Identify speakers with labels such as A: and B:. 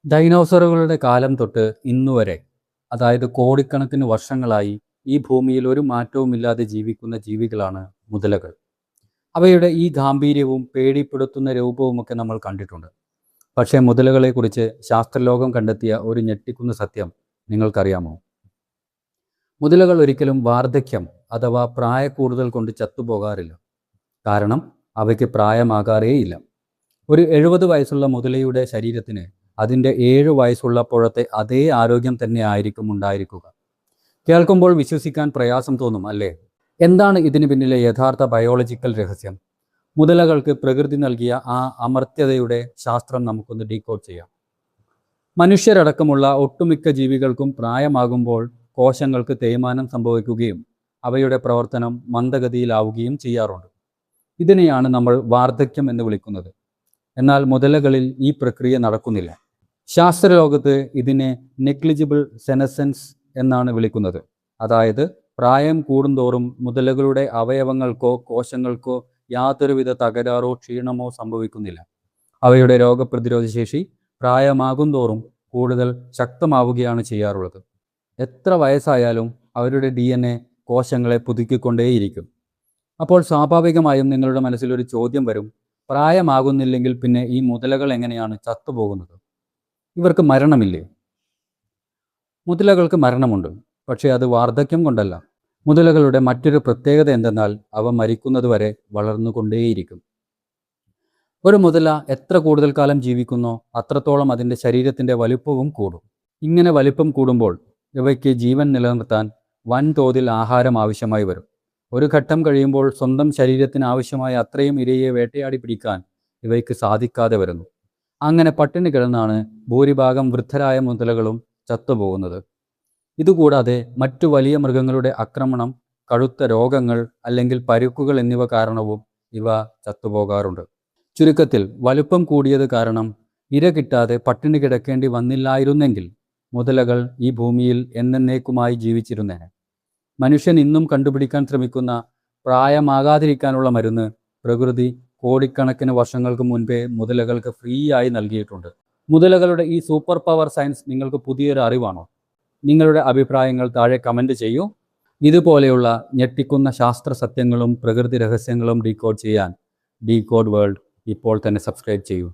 A: ഡൈനോസറുകളുടെ കാലം തൊട്ട് ഇന്നുവരെ, അതായത് കോടിക്കണക്കിന് വർഷങ്ങളായി ഈ ഭൂമിയിൽ ഒരു മാറ്റവുമില്ലാതെ ജീവിക്കുന്ന ജീവികളാണ് മുതലകൾ. അവയുടെ ഈ ഗാംഭീര്യവും പേടിപ്പെടുത്തുന്ന രൂപവുമൊക്കെ നമ്മൾ കണ്ടിട്ടുണ്ട്. പക്ഷേ മുതലകളെക്കുറിച്ച് ശാസ്ത്രലോകം കണ്ടെത്തിയ ഒരു ഞെട്ടിക്കുന്ന സത്യം നിങ്ങൾക്കറിയാമോ? മുതലകൾ ഒരിക്കലും വാർദ്ധക്യം അഥവാ പ്രായക്കൂടുതൽ കൊണ്ട് ചത്തുപോകാറില്ല. കാരണം അവയ്ക്ക് പ്രായമാകാറേയില്ല. ഒരു 70 വയസ്സുള്ള മുതലയുടെ ശരീരത്തിന് അതിൻ്റെ 7 വയസ്സുള്ളപ്പോഴത്തെ അതേ ആരോഗ്യം തന്നെ ആയിരിക്കും ഉണ്ടായിരിക്കുക. കേൾക്കുമ്പോൾ വിശ്വസിക്കാൻ പ്രയാസം തോന്നും, അല്ലേ? എന്താണ് ഇതിന് പിന്നിലെ യഥാർത്ഥ ബയോളജിക്കൽ രഹസ്യം? മുതലകൾക്ക് പ്രകൃതി നൽകിയ ആ അമർത്യതയുടെ ശാസ്ത്രം നമുക്കൊന്ന് ഡീകോഡ് ചെയ്യാം. മനുഷ്യരടക്കമുള്ള ഒട്ടുമിക്ക ജീവികൾക്കും പ്രായമാകുമ്പോൾ കോശങ്ങൾക്ക് തേയ്മാനം സംഭവിക്കുകയും അവയുടെ പ്രവർത്തനം മന്ദഗതിയിലാവുകയും ചെയ്യാറുണ്ട്. ഇതിനെയാണ് നമ്മൾ വാർദ്ധക്യം എന്ന് വിളിക്കുന്നത്. എന്നാൽ മുതലകളിൽ ഈ പ്രക്രിയ നടക്കുന്നില്ല. ശാസ്ത്രലോകത്ത് ഇതിനെ നെഗ്ലിജിബിൾ സെനസെൻസ് എന്നാണ് വിളിക്കുന്നത്. അതായത് പ്രായം കൂടുന്തോറും മുതലകളുടെ അവയവങ്ങൾക്കോ കോശങ്ങൾക്കോ യാതൊരുവിധ തകരാറോ ക്ഷീണമോ സംഭവിക്കുന്നില്ല. അവയുടെ രോഗപ്രതിരോധ ശേഷി പ്രായമാകുന്തോറും കൂടുതൽ ശക്തമാവുകയാണ് ചെയ്യാറുള്ളത്. എത്ര വയസ്സായാലും അവരുടെ DNA കോശങ്ങളെ പുതുക്കിക്കൊണ്ടേയിരിക്കും. അപ്പോൾ സ്വാഭാവികമായും നിങ്ങളുടെ മനസ്സിലൊരു ചോദ്യം വരും: പ്രായമാകുന്നില്ലെങ്കിൽ പിന്നെ ഈ മുതലകൾ എങ്ങനെയാണ് ചത്തുപോകുന്നത്? ഇവർക്ക് മരണമില്ലേ? മുതലകൾക്ക് മരണമുണ്ട്, പക്ഷേ അത് വാർദ്ധക്യം കൊണ്ടല്ല. മുതലകളുടെ മറ്റൊരു പ്രത്യേകത എന്തെന്നാൽ അവ മരിക്കുന്നതുവരെ വളർന്നുകൊണ്ടേയിരിക്കും. ഒരു മുതല എത്ര കൂടുതൽ കാലം ജീവിക്കുന്നോ അത്രത്തോളം അതിൻ്റെ ശരീരത്തിൻ്റെ വലുപ്പവും കൂടും. ഇങ്ങനെ വലിപ്പം കൂടുമ്പോൾ ഇവയ്ക്ക് ജീവൻ നിലനിർത്താൻ വൻതോതിൽ ആഹാരം ആവശ്യമായി വരും. ഒരു ഘട്ടം കഴിയുമ്പോൾ സ്വന്തം ശരീരത്തിന് ആവശ്യമായ അത്രയും ഇരയെ വേട്ടയാടി പിടിക്കാൻ ഇവയ്ക്ക് സാധിക്കാതെ വരുന്നു. അങ്ങനെ പട്ടിണി കിടന്നാണ് ഭൂരിഭാഗം വൃദ്ധരായ മുതലകളും ചത്തുപോകുന്നത്. ഇതുകൂടാതെ മറ്റു വലിയ മൃഗങ്ങളുടെ ആക്രമണം, കടുത്ത രോഗങ്ങൾ അല്ലെങ്കിൽ പരുക്കുകൾ എന്നിവ കാരണവും ഇവ ചത്തുപോകാറുണ്ട്. ചുരുക്കത്തിൽ, വലുപ്പം കൂടിയത് കാരണം ഇര കിട്ടാതെ പട്ടിണി കിടക്കേണ്ടി വന്നില്ലായിരുന്നെങ്കിൽ മുതലകൾ ഈ ഭൂമിയിൽ എന്നേക്കുമായി ജീവിച്ചിരുന്നേനെ. മനുഷ്യൻ ഇന്നും കണ്ടുപിടിക്കാൻ ശ്രമിക്കുന്ന പ്രായമാകാതിരിക്കാനുള്ള മരുന്ന് പ്രകൃതി കോടിക്കണക്കിന് വർഷങ്ങൾക്ക് മുൻപേ മുതലകൾക്ക് ഫ്രീ ആയി നൽകിയിട്ടുണ്ട്. മുതലകളുടെ ഈ സൂപ്പർ പവർ സയൻസ് നിങ്ങൾക്ക് പുതിയൊരു അറിവാണോ? നിങ്ങളുടെ അഭിപ്രായങ്ങൾ താഴെ കമൻറ്റ് ചെയ്യൂ. ഇതുപോലെയുള്ള ഞെട്ടിക്കുന്ന ശാസ്ത്ര സത്യങ്ങളും പ്രകൃതി രഹസ്യങ്ങളും ഡീകോഡ് ചെയ്യാൻ ഡീകോഡ് വേൾഡ് ഇപ്പോൾ തന്നെ സബ്സ്ക്രൈബ് ചെയ്യൂ.